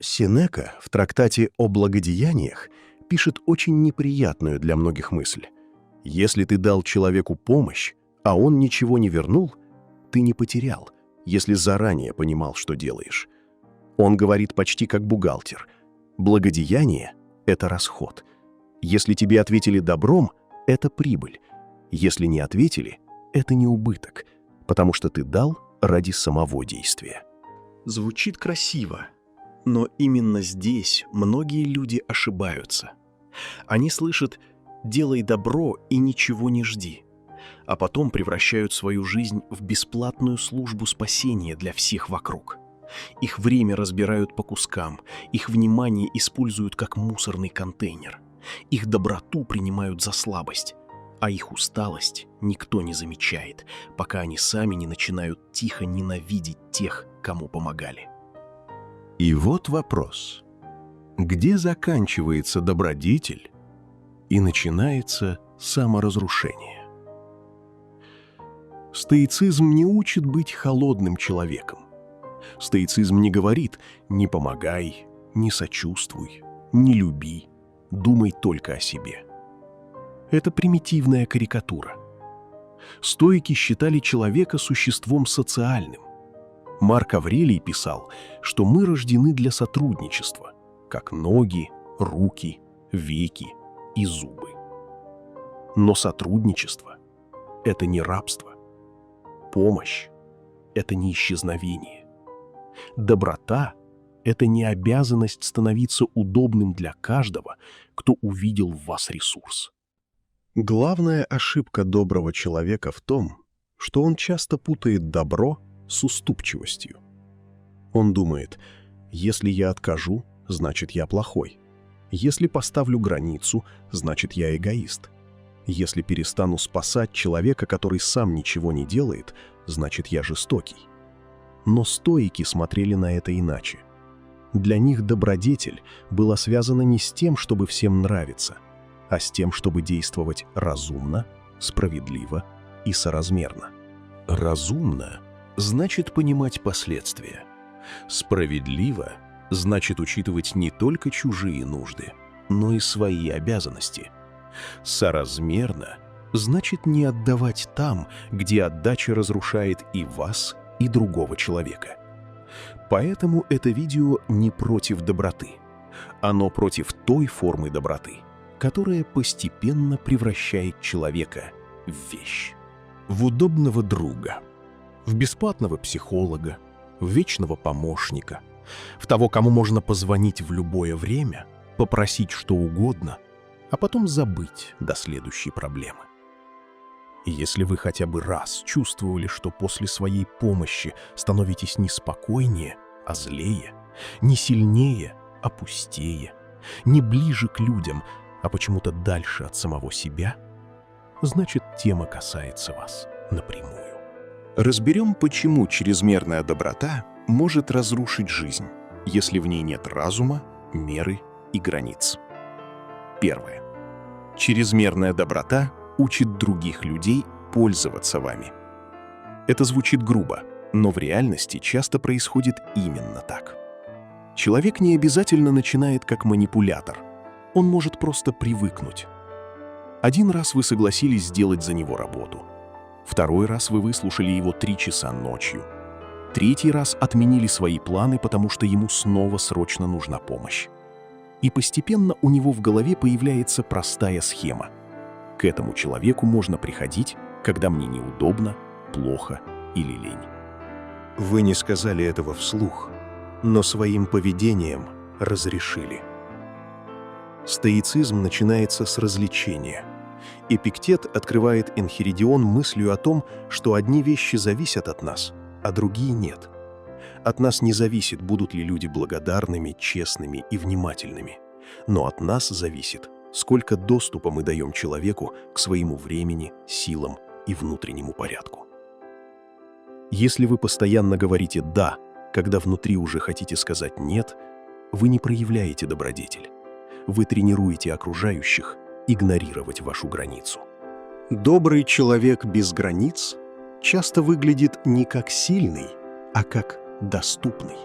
Сенека в трактате о благодеяниях пишет очень неприятную для многих мысль. Если ты дал человеку помощь, а он ничего не вернул, ты не потерял, если заранее понимал, что делаешь. Он говорит почти как бухгалтер. Благодеяние — это расход. Если тебе ответили добром, это прибыль. Если не ответили, это не убыток, потому что ты дал ради самого действия. Звучит красиво, но именно здесь многие люди ошибаются. Они слышат «делай добро и ничего не жди», а потом превращают свою жизнь в бесплатную службу спасения для всех вокруг. Их время разбирают по кускам, их внимание используют как мусорный контейнер, их доброту принимают за слабость, а их усталость никто не замечает, пока они сами не начинают тихо ненавидеть тех, кому помогали. И вот вопрос. Где заканчивается добродетель и начинается саморазрушение? Стоицизм не учит быть холодным человеком. Стоицизм не говорит «не помогай», «не сочувствуй», «не люби», «думай только о себе». Это примитивная карикатура. Стоики считали человека существом социальным. Марк Аврелий писал, что мы рождены для сотрудничества, как ноги, руки, веки и зубы. Но сотрудничество — это не рабство. Помощь — это не исчезновение. Доброта — это не обязанность становиться удобным для каждого, кто увидел в вас ресурс. Главная ошибка доброго человека в том, что он часто путает добро с уступчивостью. Он думает, если я откажу, значит я плохой. Если поставлю границу, значит я эгоист. Если перестану спасать человека, который сам ничего не делает, значит я жестокий. Но стоики смотрели на это иначе. Для них добродетель была связана не с тем, чтобы всем нравиться, а с тем, чтобы действовать разумно, справедливо и соразмерно. Разумно значит понимать последствия. Справедливо значит учитывать не только чужие нужды, но и свои обязанности. Соразмерно значит не отдавать там, где отдача разрушает и вас, и другого человека. Поэтому это видео не против доброты. Оно против той формы доброты, которая постепенно превращает человека в вещь. В удобного друга, в бесплатного психолога, в вечного помощника, в того, кому можно позвонить в любое время, попросить что угодно, а потом забыть до следующей проблемы. И если вы хотя бы раз чувствовали, что после своей помощи становитесь не спокойнее, а злее, не сильнее, а пустее, не ближе к людям, а почему-то дальше от самого себя, значит, тема касается вас напрямую. Разберем, почему чрезмерная доброта может разрушить жизнь, если в ней нет разума, меры и границ. Первое. Чрезмерная доброта учит других людей пользоваться вами. Это звучит грубо, но в реальности часто происходит именно так. Человек не обязательно начинает как манипулятор. Он может просто привыкнуть. Один раз вы согласились сделать за него работу. Второй раз вы выслушали его 3 часа ночью. Третий раз отменили свои планы, потому что ему снова срочно нужна помощь. И постепенно у него в голове появляется простая схема. К этому человеку можно приходить, когда мне неудобно, плохо или лень. Вы не сказали этого вслух, но своим поведением разрешили. Стоицизм начинается с развлечения. Эпиктет открывает Энхиридион мыслью о том, что одни вещи зависят от нас, а другие нет. От нас не зависит, будут ли люди благодарными, честными и внимательными. Но от нас зависит, сколько доступа мы даем человеку к своему времени, силам и внутреннему порядку. Если вы постоянно говорите «да», когда внутри уже хотите сказать «нет», вы не проявляете добродетель. Вы тренируете окружающих игнорировать вашу границу. Добрый человек без границ часто выглядит не как сильный, а как доступный.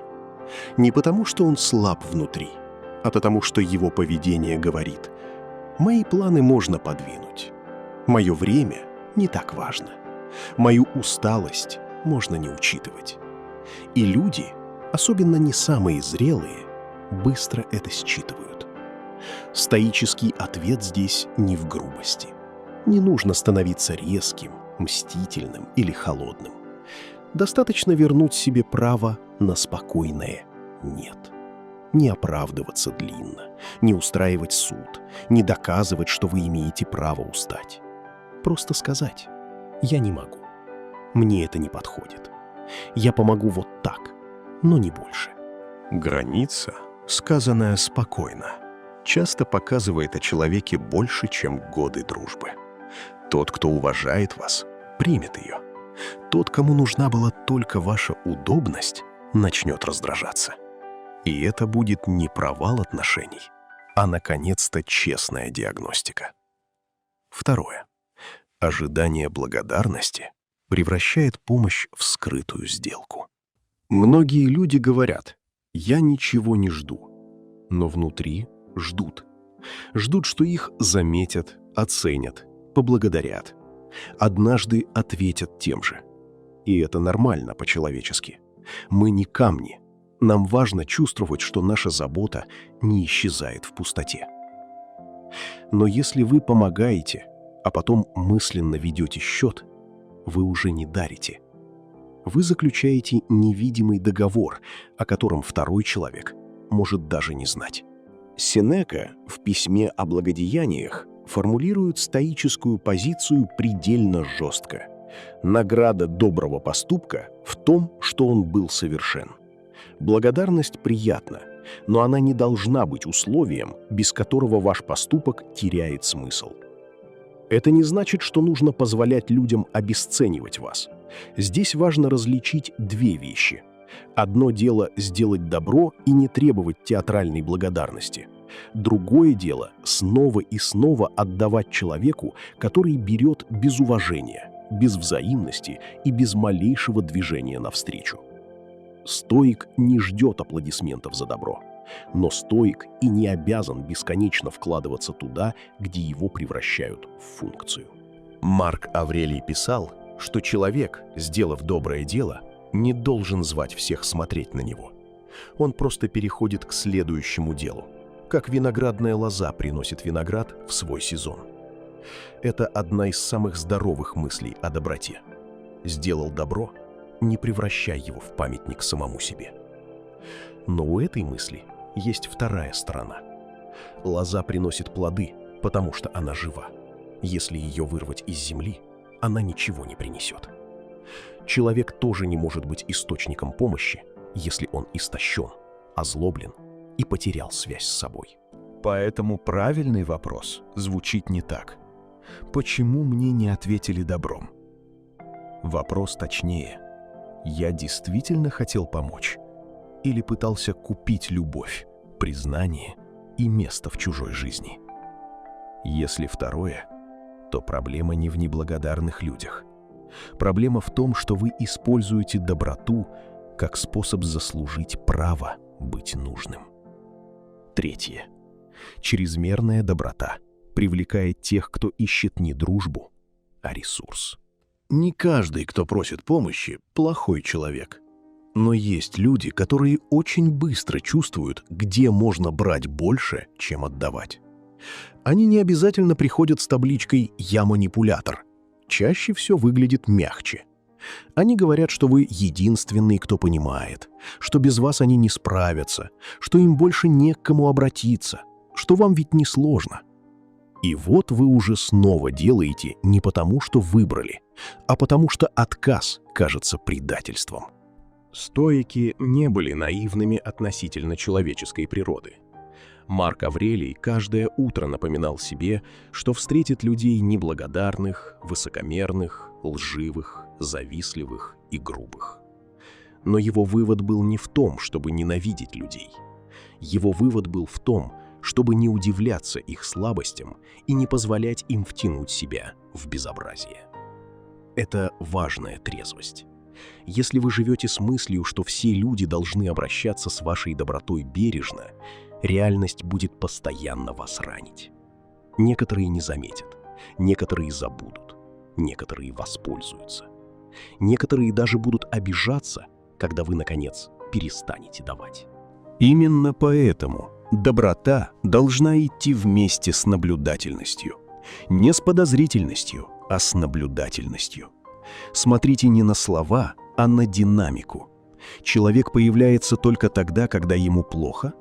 Не потому, что он слаб внутри, а потому, что его поведение говорит: «Мои планы можно подвинуть. Мое время не так важно. Мою усталость можно не учитывать». И люди, особенно не самые зрелые, быстро это считывают. Стоический ответ здесь не в грубости. Не нужно становиться резким, мстительным или холодным. Достаточно вернуть себе право на спокойное «нет». Не оправдываться длинно, не устраивать суд, не доказывать, что вы имеете право устать. Просто сказать: «Я не могу. Мне это не подходит. Я помогу вот так, но не больше». Граница, сказанная спокойно, часто показывает о человеке больше, чем годы дружбы. Тот, кто уважает вас, примет ее. Тот, кому нужна была только ваша удобность, начнет раздражаться. И это будет не провал отношений, а, наконец-то, честная диагностика. Второе. Ожидание благодарности превращает помощь в скрытую сделку. Многие люди говорят: «Я ничего не жду», но внутри ждут. Ждут, что их заметят, оценят, поблагодарят. Однажды ответят тем же. И это нормально по-человечески. Мы не камни. Нам важно чувствовать, что наша забота не исчезает в пустоте. Но если вы помогаете, а потом мысленно ведете счет, вы уже не дарите. Вы заключаете невидимый договор, о котором второй человек может даже не знать. Сенека в письме о благодеяниях формулирует стоическую позицию предельно жестко. Награда доброго поступка в том, что он был совершен. Благодарность приятна, но она не должна быть условием, без которого ваш поступок теряет смысл. Это не значит, что нужно позволять людям обесценивать вас. Здесь важно различить две вещи. Одно дело сделать добро и не требовать театральной благодарности. Другое дело снова и снова отдавать человеку, который берет без уважения, без взаимности и без малейшего движения навстречу. Стоик не ждет аплодисментов за добро, но стоик и не обязан бесконечно вкладываться туда, где его превращают в функцию. Марк Аврелий писал, что человек, сделав доброе дело, не должен звать всех смотреть на него. Он просто переходит к следующему делу, как виноградная лоза приносит виноград в свой сезон. Это одна из самых здоровых мыслей о доброте. Сделал добро — не превращай его в памятник самому себе. Но у этой мысли есть вторая сторона. Лоза приносит плоды, потому что она жива. Если ее вырвать из земли, она ничего не принесет. Человек тоже не может быть источником помощи, если он истощен, озлоблен и потерял связь с собой. Поэтому правильный вопрос звучит не так. Почему мне не ответили добром? Вопрос точнее: я действительно хотел помочь или пытался купить любовь, признание и место в чужой жизни? Если второе, то проблема не в неблагодарных людях. Проблема в том, что вы используете доброту как способ заслужить право быть нужным. Третье. Чрезмерная доброта привлекает тех, кто ищет не дружбу, а ресурс. Не каждый, кто просит помощи, плохой человек. Но есть люди, которые очень быстро чувствуют, где можно брать больше, чем отдавать. Они не обязательно приходят с табличкой «Я манипулятор». Чаще все выглядит мягче. Они говорят, что вы единственный, кто понимает, что без вас они не справятся, что им больше не к кому обратиться, что вам ведь не сложно. И вот вы уже снова делаете не потому, что выбрали, а потому что отказ кажется предательством. Стоики не были наивными относительно человеческой природы. Марк Аврелий каждое утро напоминал себе, что встретит людей неблагодарных, высокомерных, лживых, завистливых и грубых. Но его вывод был не в том, чтобы ненавидеть людей. Его вывод был в том, чтобы не удивляться их слабостям и не позволять им втянуть себя в безобразие. Это важная трезвость. Если вы живете с мыслью, что все люди должны обращаться с вашей добротой бережно, реальность будет постоянно вас ранить. Некоторые не заметят, некоторые забудут, некоторые воспользуются. Некоторые даже будут обижаться, когда вы, наконец, перестанете давать. Именно поэтому доброта должна идти вместе с наблюдательностью. Не с подозрительностью, а с наблюдательностью. Смотрите не на слова, а на динамику. Человек появляется только тогда, когда ему плохо.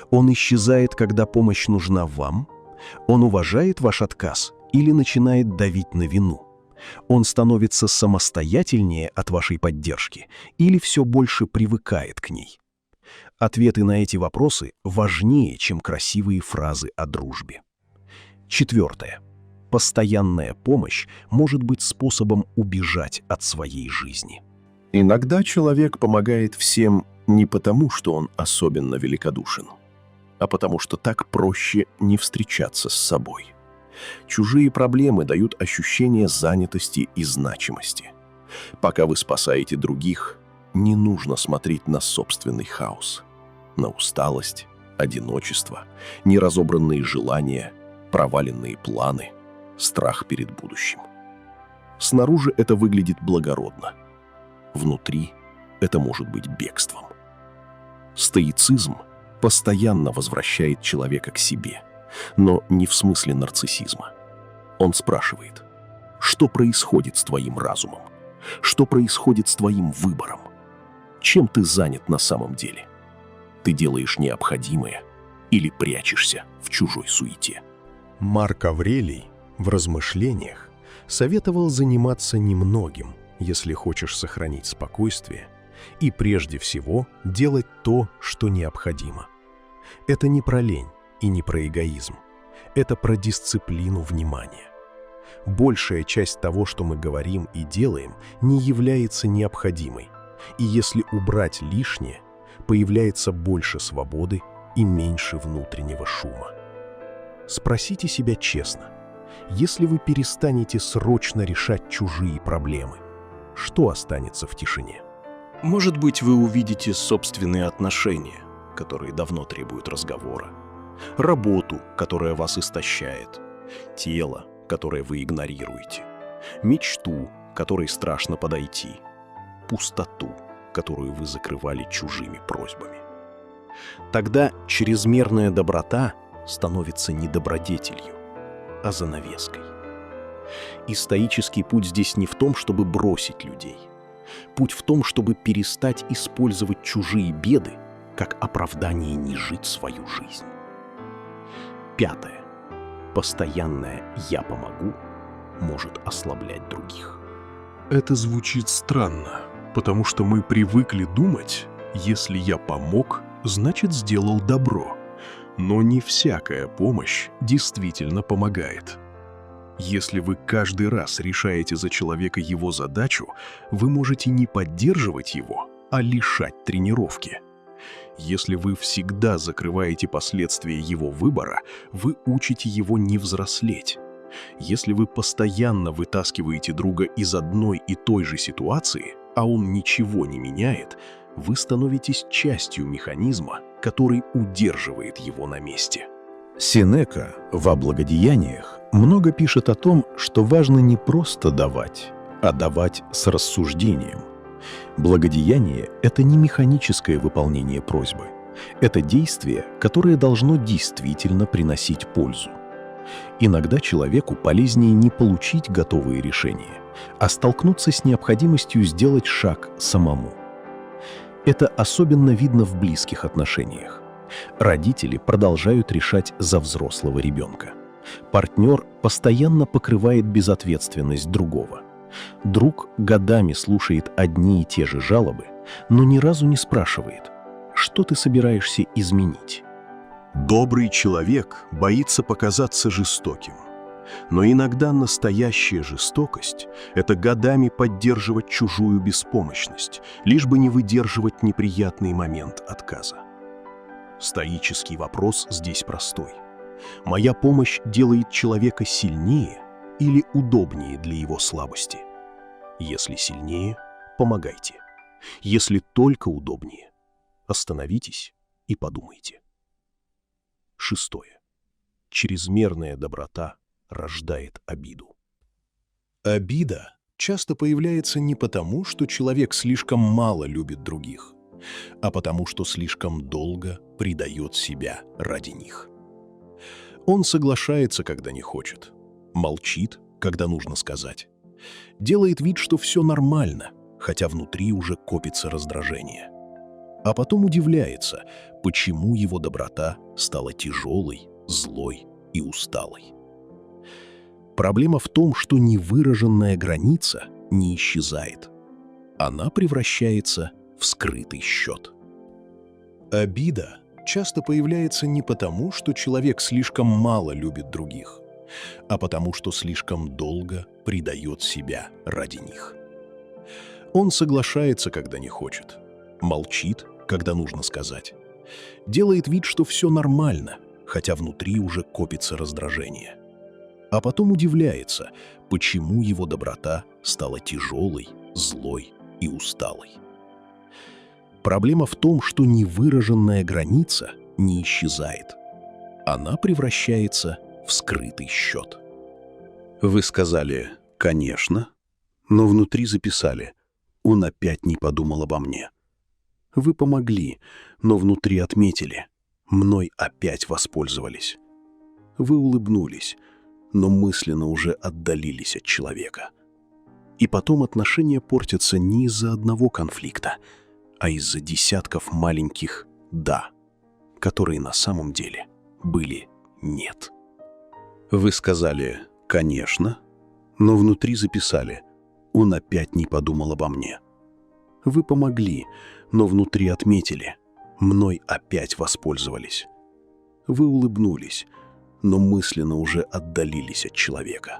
Он исчезает, когда помощь нужна вам. Он уважает ваш отказ или начинает давить на вину. Он становится самостоятельнее от вашей поддержки или все больше привыкает к ней. Ответы на эти вопросы важнее, чем красивые фразы о дружбе. 4. Постоянная помощь может быть способом убежать от своей жизни. Иногда человек помогает всем не потому, что он особенно великодушен, а потому что так проще не встречаться с собой. Чужие проблемы дают ощущение занятости и значимости. Пока вы спасаете других, не нужно смотреть на собственный хаос, на усталость, одиночество, неразобранные желания, проваленные планы, страх перед будущим. Снаружи это выглядит благородно. Внутри это может быть бегством. Стоицизм постоянно возвращает человека к себе, но не в смысле нарциссизма. Он спрашивает: что происходит с твоим разумом? Что происходит с твоим выбором? Чем ты занят на самом деле? Ты делаешь необходимое или прячешься в чужой суете? Марк Аврелий в «Размышлениях» советовал заниматься немногим, если хочешь сохранить спокойствие, и прежде всего делать то, что необходимо. Это не про лень и не про эгоизм. Это про дисциплину внимания. Большая часть того, что мы говорим и делаем, не является необходимой. И если убрать лишнее, появляется больше свободы и меньше внутреннего шума. Спросите себя честно: если вы перестанете срочно решать чужие проблемы, что останется в тишине? Может быть, вы увидите собственные отношения, которые давно требуют разговора, работу, которая вас истощает, тело, которое вы игнорируете, мечту, которой страшно подойти, пустоту, которую вы закрывали чужими просьбами. Тогда чрезмерная доброта становится не добродетелью, а занавеской. И стоический путь здесь не в том, чтобы бросить людей. Путь в том, чтобы перестать использовать чужие беды как оправдание не жить свою жизнь. 5. Постоянное «я помогу» может ослаблять других. Это звучит странно, потому что мы привыкли думать: если я помог, значит сделал добро. Но не всякая помощь действительно помогает. Если вы каждый раз решаете за человека его задачу, вы можете не поддерживать его, а лишать тренировки. Если вы всегда закрываете последствия его выбора, вы учите его не взрослеть. Если вы постоянно вытаскиваете друга из одной и той же ситуации, а он ничего не меняет, вы становитесь частью механизма, который удерживает его на месте. Сенека во «Благодеяниях» много пишет о том, что важно не просто давать, а давать с рассуждением. Благодеяние – это не механическое выполнение просьбы. Это действие, которое должно действительно приносить пользу. Иногда человеку полезнее не получить готовые решения, а столкнуться с необходимостью сделать шаг самому. Это особенно видно в близких отношениях. Родители продолжают решать за взрослого ребенка. Партнер постоянно покрывает безответственность другого. Друг годами слушает одни и те же жалобы, но ни разу не спрашивает: что ты собираешься изменить? Добрый человек боится показаться жестоким. Но иногда настоящая жестокость – это годами поддерживать чужую беспомощность, лишь бы не выдерживать неприятный момент отказа. Стоический вопрос здесь простой. Моя помощь делает человека сильнее или удобнее для его слабости? Если сильнее, помогайте. Если только удобнее, остановитесь и подумайте. 6. Чрезмерная доброта рождает обиду. Обида часто появляется не потому, что человек слишком мало любит других, а потому, что слишком долго предает себя ради них. Он соглашается, когда не хочет, молчит, когда нужно сказать, делает вид, что все нормально, хотя внутри уже копится раздражение. А потом удивляется, почему его доброта стала тяжелой, злой и усталой. Проблема в том, что невыраженная граница не исчезает. Она превращается в скрытый счет. Обида часто появляется не потому, что человек слишком мало любит других, а потому, что слишком долго предает себя ради них. Он соглашается, когда не хочет, молчит, когда нужно сказать, делает вид, что все нормально, хотя внутри уже копится раздражение. А потом удивляется, почему его доброта стала тяжелой, злой и усталой. Проблема в том, что невыраженная граница не исчезает. Она превращается в скрытый счет. Вы сказали «конечно», но внутри записали «он опять не подумал обо мне». Вы помогли, но внутри отметили «мной опять воспользовались». Вы улыбнулись, но мысленно уже отдалились от человека. И потом отношения портятся не из-за одного конфликта, а из-за десятков маленьких «да», которые на самом деле были «нет». Вы сказали «конечно», но внутри записали «он опять не подумал обо мне». Вы помогли, но внутри отметили «мной опять воспользовались». Вы улыбнулись, но мысленно уже отдалились от человека.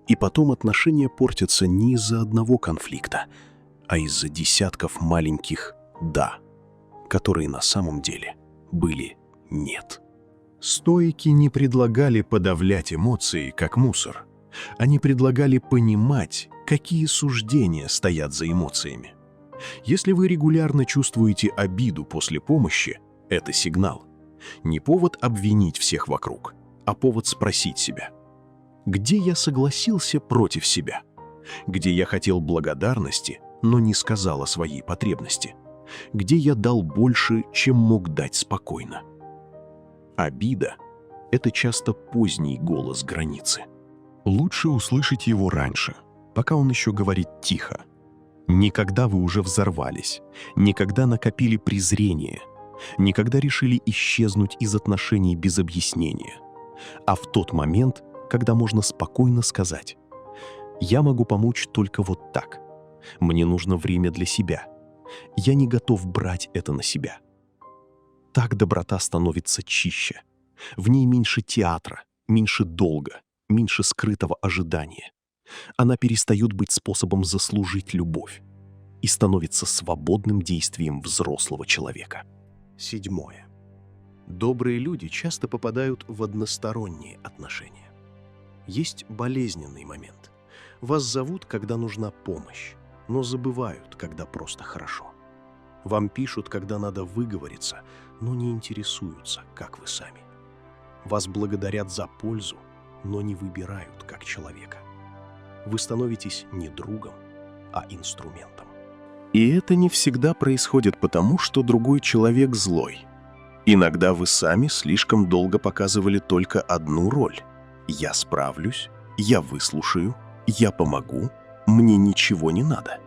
И потом отношения портятся не из-за одного конфликта, а из-за десятков маленьких «да», которые на самом деле были «нет». Стоики не предлагали подавлять эмоции, как мусор. Они предлагали понимать, какие суждения стоят за эмоциями. Если вы регулярно чувствуете обиду после помощи, это сигнал. Не повод обвинить всех вокруг, а повод спросить себя: где я согласился против себя? Где я хотел благодарности, но не сказал о своей потребности? Где я дал больше, чем мог дать спокойно? Обида — это часто поздний голос границы. Лучше услышать его раньше, пока он еще говорит тихо. Не когда вы уже взорвались, не когда накопили презрение, не когда решили исчезнуть из отношений без объяснения, а в тот момент, когда можно спокойно сказать: «Я могу помочь только вот так. Мне нужно время для себя. Я не готов брать это на себя». Так доброта становится чище. В ней меньше театра, меньше долга, меньше скрытого ожидания. Она перестает быть способом заслужить любовь и становится свободным действием взрослого человека. 7. Добрые люди часто попадают в односторонние отношения. Есть болезненный момент. Вас зовут, когда нужна помощь, но забывают, когда просто хорошо. Вам пишут, когда надо выговориться, но не интересуются, как вы сами. Вас благодарят за пользу, но не выбирают как человека. Вы становитесь не другом, а инструментом. И это не всегда происходит потому, что другой человек злой. Иногда вы сами слишком долго показывали только одну роль. Я справлюсь, я выслушаю, я помогу, мне ничего не надо.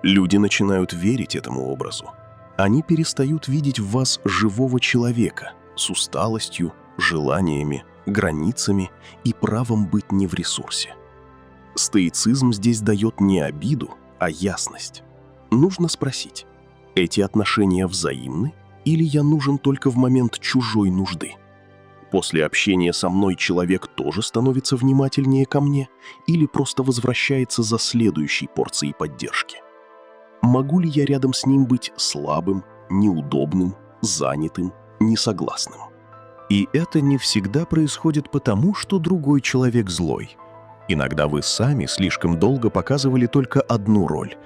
Люди начинают верить этому образу. Они перестают видеть в вас живого человека с усталостью, желаниями, границами и правом быть не в ресурсе. Стоицизм здесь дает не обиду, а ясность. Нужно спросить: эти отношения взаимны или я нужен только в момент чужой нужды? После общения со мной человек тоже становится внимательнее ко мне или просто возвращается за следующей порцией поддержки? Могу ли я рядом с ним быть слабым, неудобным, занятым, несогласным? И это не всегда происходит потому, что другой человек злой. Иногда вы сами слишком долго показывали только одну роль.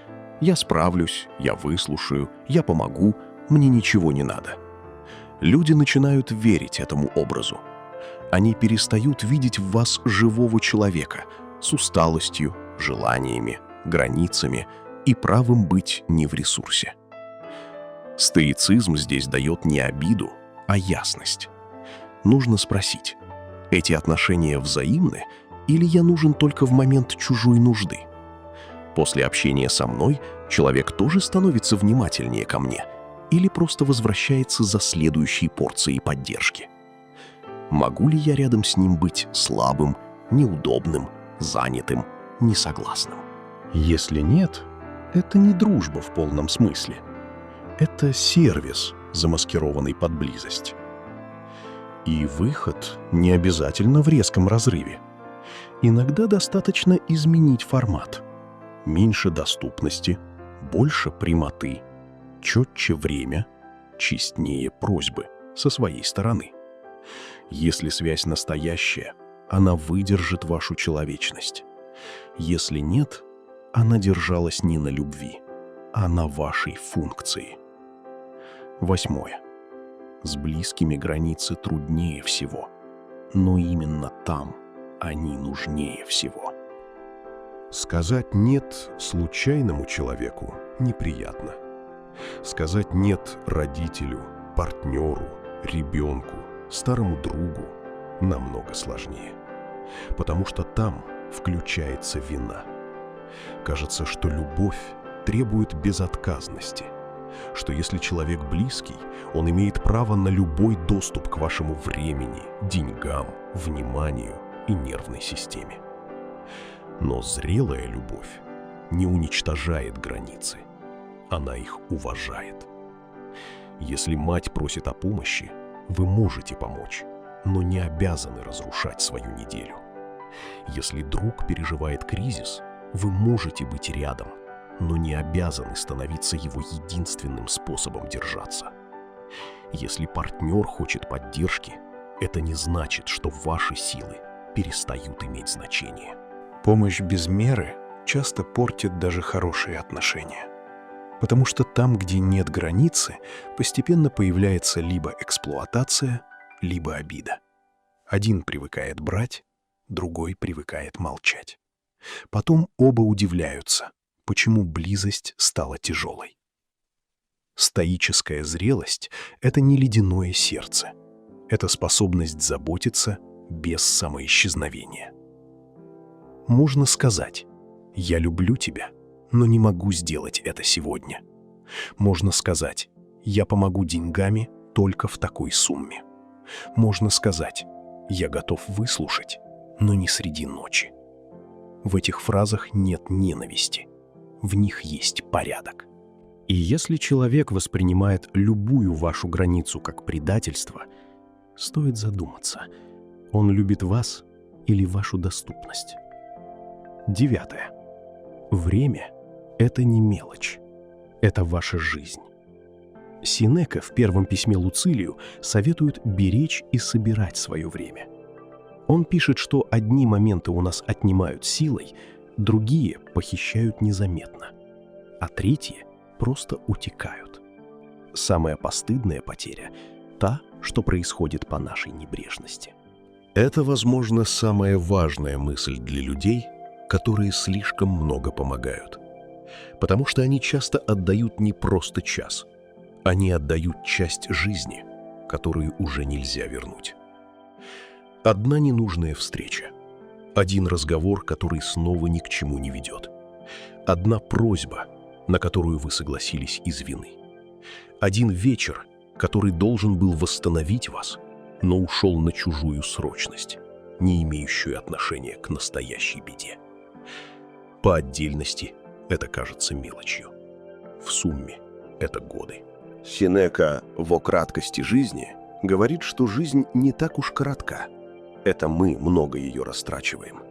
«Я справлюсь, я выслушаю, я помогу, мне ничего не надо». Люди начинают верить этому образу. Они перестают видеть в вас живого человека с усталостью, желаниями, границами и правом быть не в ресурсе. Стоицизм здесь дает не обиду, а ясность. Нужно спросить, эти отношения взаимны или я нужен только в момент чужой нужды? После общения со мной человек тоже становится внимательнее ко мне или просто возвращается за следующей порцией поддержки? Могу ли я рядом с ним быть слабым, неудобным, занятым, несогласным? Если нет, это не дружба в полном смысле. Это сервис, замаскированный под близость. И выход не обязательно в резком разрыве. Иногда достаточно изменить формат. Меньше доступности, больше прямоты, четче время, честнее просьбы со своей стороны. Если связь настоящая, она выдержит вашу человечность. Если нет, она держалась не на любви, а на вашей функции. 8. С близкими границы труднее всего, но именно там они нужнее всего. Сказать «нет» случайному человеку неприятно. Сказать «нет» родителю, партнеру, ребенку, старому другу намного сложнее. Потому что там включается вина. Кажется, что любовь требует безотказности, что если человек близкий, он имеет право на любой доступ к вашему времени, деньгам, вниманию и нервной системе. Но зрелая любовь не уничтожает границы, она их уважает. Если мать просит о помощи, вы можете помочь, но не обязаны разрушать свою неделю. Если друг переживает кризис, вы можете быть рядом, но не обязаны становиться его единственным способом держаться. Если партнер хочет поддержки, это не значит, что ваши силы перестают иметь значение. Помощь без меры часто портит даже хорошие отношения. Потому что там, где нет границы, постепенно появляется либо эксплуатация, либо обида. Один привыкает брать, другой привыкает молчать. Потом оба удивляются, почему близость стала тяжелой. Стоическая зрелость — это не ледяное сердце. Это способность заботиться без самоисчезновения. Можно сказать: «Я люблю тебя, но не могу сделать это сегодня». Можно сказать: «Я помогу деньгами только в такой сумме». Можно сказать: «Я готов выслушать, но не среди ночи». В этих фразах нет ненависти, в них есть порядок. И если человек воспринимает любую вашу границу как предательство, стоит задуматься, он любит вас или вашу доступность. 9. Время — это не мелочь, это ваша жизнь. Сенека в первом письме Луцилию советует беречь и собирать свое время. Он пишет, что одни моменты у нас отнимают силой, другие похищают незаметно, а третьи просто утекают. Самая постыдная потеря — та, что происходит по нашей небрежности. Это, возможно, самая важная мысль для людей, которые слишком много помогают. Потому что они часто отдают не просто час, они отдают часть жизни, которую уже нельзя вернуть. Одна ненужная встреча, один разговор, который снова ни к чему не ведет, одна просьба, на которую вы согласились из вины, один вечер, который должен был восстановить вас, но ушел на чужую срочность, не имеющую отношения к настоящей беде. По отдельности это кажется мелочью, в сумме это годы. Сенека в «О краткости жизни» говорит, что жизнь не так уж коротка. Это мы много ее растрачиваем.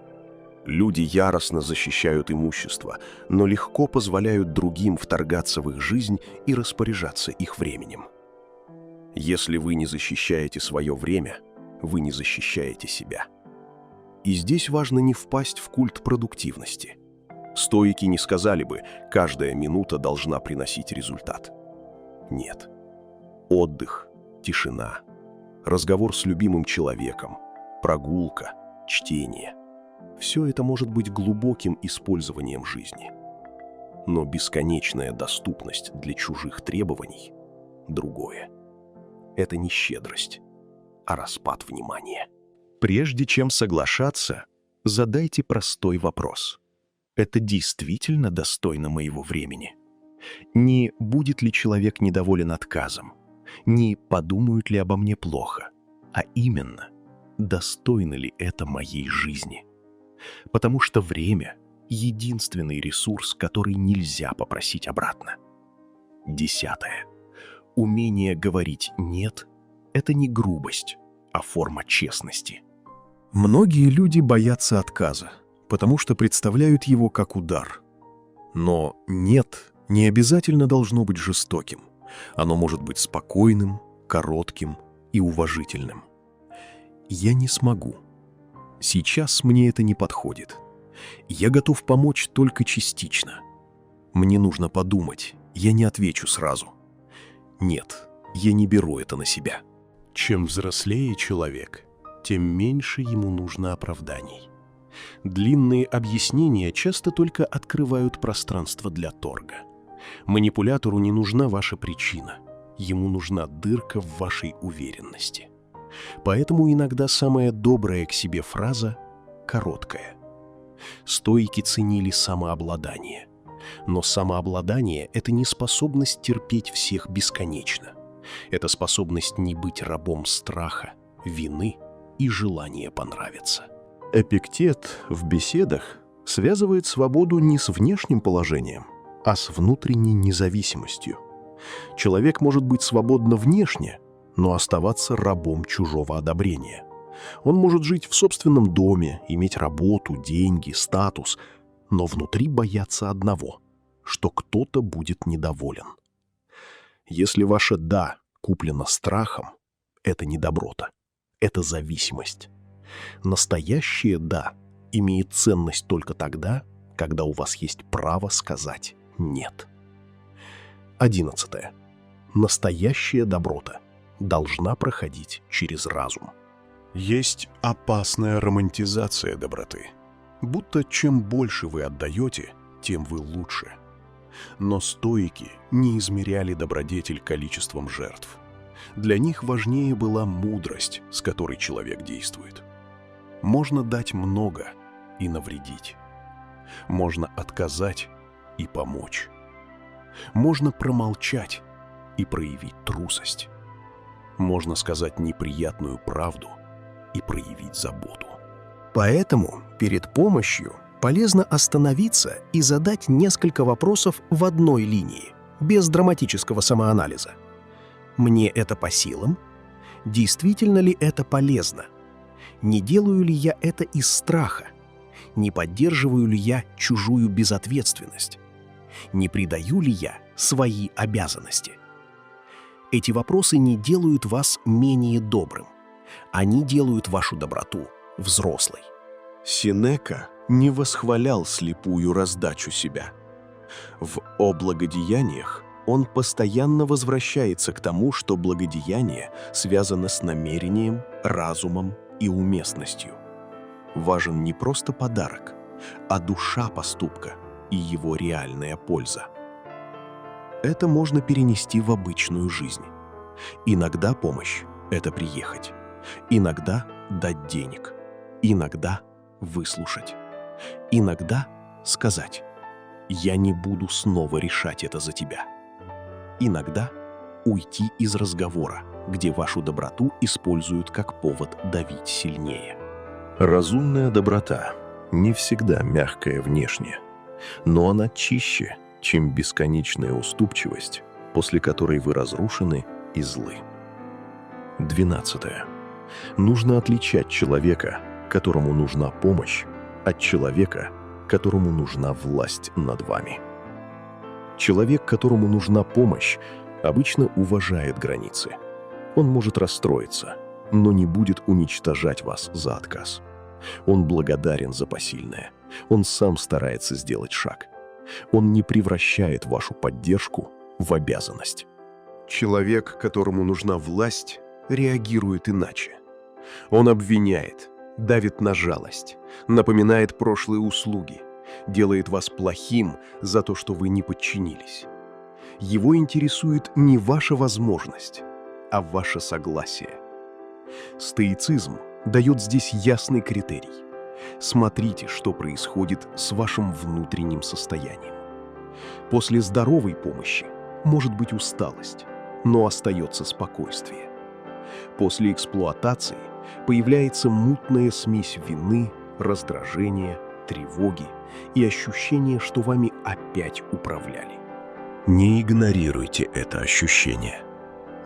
Люди яростно защищают имущество, но легко позволяют другим вторгаться в их жизнь и распоряжаться их временем. Если вы не защищаете свое время, вы не защищаете себя. И здесь важно не впасть в культ продуктивности. Стоики не сказали бы, каждая минута должна приносить результат. Нет. Отдых, тишина, разговор с любимым человеком, прогулка, чтение – все это может быть глубоким использованием жизни. Но бесконечная доступность для чужих требований – другое. Это не щедрость, а распад внимания. Прежде чем соглашаться, задайте простой вопрос. Это действительно достойно моего времени? Не будет ли человек недоволен отказом? Не подумают ли обо мне плохо? А именно, достойно ли это моей жизни? Потому что время — единственный ресурс, который нельзя попросить обратно. 10. Умение говорить «нет» — это не грубость, а форма честности. Многие люди боятся отказа, потому что представляют его как удар. Но «нет» не обязательно должно быть жестоким. Оно может быть спокойным, коротким и уважительным. Я не смогу. Сейчас мне это не подходит. Я готов помочь только частично. Мне нужно подумать, я не отвечу сразу. Нет, я не беру это на себя. Чем взрослее человек, тем меньше ему нужно оправданий. Длинные объяснения часто только открывают пространство для торга. Манипулятору не нужна ваша причина, ему нужна дырка в вашей уверенности. Поэтому иногда самая добрая к себе фраза короткая. Стоики ценили самообладание. Но самообладание — это не способность терпеть всех бесконечно. Это способность не быть рабом страха, вины и желания понравиться. Эпиктет в беседах связывает свободу не с внешним положением, а с внутренней независимостью. Человек может быть свободно внешне, но оставаться рабом чужого одобрения. Он может жить в собственном доме, иметь работу, деньги, статус, но внутри бояться одного, что кто-то будет недоволен. Если ваше «да» куплено страхом, это не доброта, это зависимость. Настоящее «да» имеет ценность только тогда, когда у вас есть право сказать «нет». 11. Настоящая доброта должна проходить через разум. Есть опасная романтизация доброты. Будто чем больше вы отдаете, тем вы лучше. Но стоики не измеряли добродетель количеством жертв. Для них важнее была мудрость, с которой человек действует. Можно дать много и навредить. Можно отказать и помочь. Можно промолчать и проявить трусость. Можно сказать неприятную правду и проявить заботу. Поэтому перед помощью полезно остановиться и задать несколько вопросов в одной линии, без драматического самоанализа. Мне это по силам? Действительно ли это полезно? Не делаю ли я это из страха? Не поддерживаю ли я чужую безответственность? Не предаю ли я свои обязанности? Эти вопросы не делают вас менее добрым. Они делают вашу доброту взрослой. Сенека не восхвалял слепую раздачу себя. В «О благодеяниях» он постоянно возвращается к тому, что благодеяние связано с намерением, разумом и уместностью. Важен не просто подарок, а душа поступка и его реальная польза. Это можно перенести в обычную жизнь. Иногда помощь — это приехать. Иногда дать денег. Иногда выслушать. Иногда сказать: «Я не буду снова решать это за тебя». Иногда уйти из разговора, где вашу доброту используют как повод давить сильнее. Разумная доброта не всегда мягкая внешне, но она чище, чем бесконечная уступчивость, после которой вы разрушены и злы. 12. Нужно отличать человека, которому нужна помощь, от человека, которому нужна власть над вами. Человек, которому нужна помощь, обычно уважает границы. Он может расстроиться, но не будет уничтожать вас за отказ. Он благодарен за посильное Он сам старается сделать шаг. Он не превращает вашу поддержку в обязанность. Человек, которому нужна власть, реагирует иначе. Он обвиняет, давит на жалость, напоминает прошлые услуги, делает вас плохим за то, что вы не подчинились. Его интересует не ваша возможность, а ваше согласие. Стоицизм дает здесь ясный критерий. Смотрите, что происходит с вашим внутренним состоянием. После здоровой помощи может быть усталость, но остается спокойствие. После эксплуатации появляется мутная смесь вины, раздражения, тревоги и ощущения, что вами опять управляли. Не игнорируйте это ощущение.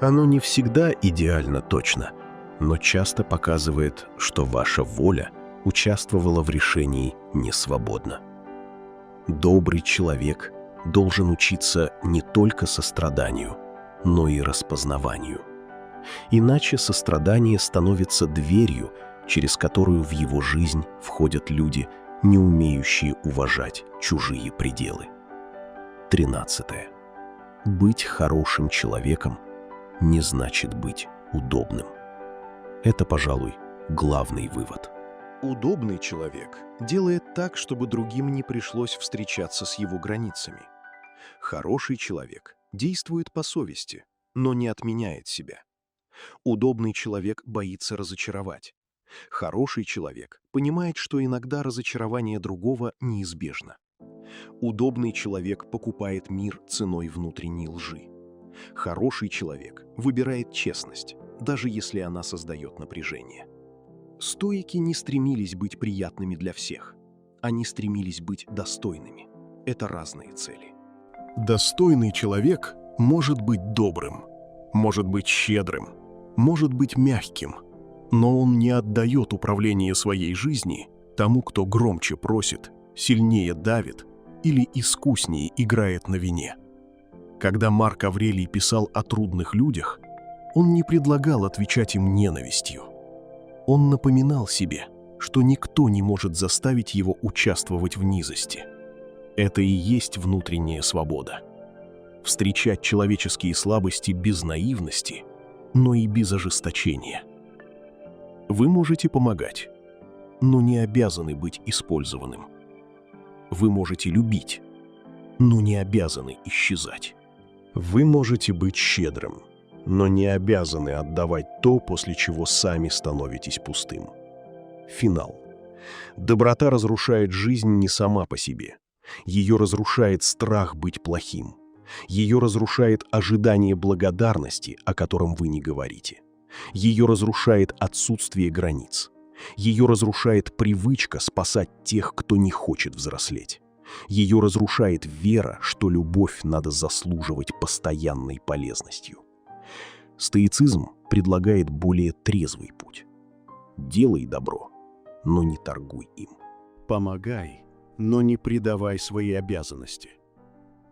Оно не всегда идеально точно, но часто показывает, что ваша воля участвовала в решении несвободно. Добрый человек должен учиться не только состраданию, но и распознаванию. Иначе сострадание становится дверью, через которую в его жизнь входят люди, не умеющие уважать чужие пределы. 13. Быть хорошим человеком не значит быть удобным. Это, пожалуй, главный вывод. Удобный человек делает так, чтобы другим не пришлось встречаться с его границами. Хороший человек действует по совести, но не отменяет себя. Удобный человек боится разочаровать. Хороший человек понимает, что иногда разочарование другого неизбежно. Удобный человек покупает мир ценой внутренней лжи. Хороший человек выбирает честность, даже если она создает напряжение. Стоики не стремились быть приятными для всех. Они стремились быть достойными. Это разные цели. Достойный человек может быть добрым, может быть щедрым, может быть мягким, но он не отдает управление своей жизни тому, кто громче просит, сильнее давит или искуснее играет на вине. Когда Марк Аврелий писал о трудных людях, он не предлагал отвечать им ненавистью. Он напоминал себе, что никто не может заставить его участвовать в низости. Это и есть внутренняя свобода. Встречать человеческие слабости без наивности, но и без ожесточения. Вы можете помогать, но не обязаны быть использованным. Вы можете любить, но не обязаны исчезать. Вы можете быть щедрым, но не обязаны отдавать то, после чего сами становитесь пустым. Финал. Доброта разрушает жизнь не сама по себе. Ее разрушает страх быть плохим. Ее разрушает ожидание благодарности, о котором вы не говорите. Ее разрушает отсутствие границ. Ее разрушает привычка спасать тех, кто не хочет взрослеть. Ее разрушает вера, что любовь надо заслуживать постоянной полезностью. Стоицизм предлагает более трезвый путь. Делай добро, но не торгуй им. Помогай, но не предавай свои обязанности.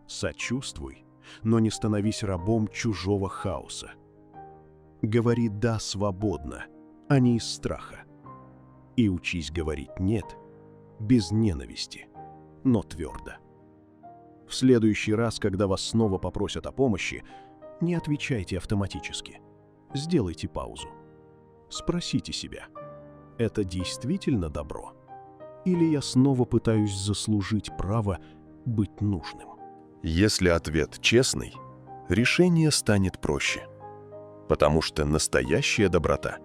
Сочувствуй, но не становись рабом чужого хаоса. Говори «да» свободно, а не из страха. И учись говорить «нет» без ненависти, но твердо. В следующий раз, когда вас снова попросят о помощи, не отвечайте автоматически. Сделайте паузу. Спросите себя, это действительно добро? Или я снова пытаюсь заслужить право быть нужным? Если ответ честный, решение станет проще. Потому что настоящая доброта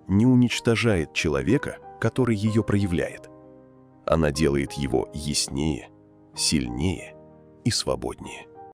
не уничтожает человека, который ее проявляет. Она делает его яснее, сильнее и свободнее.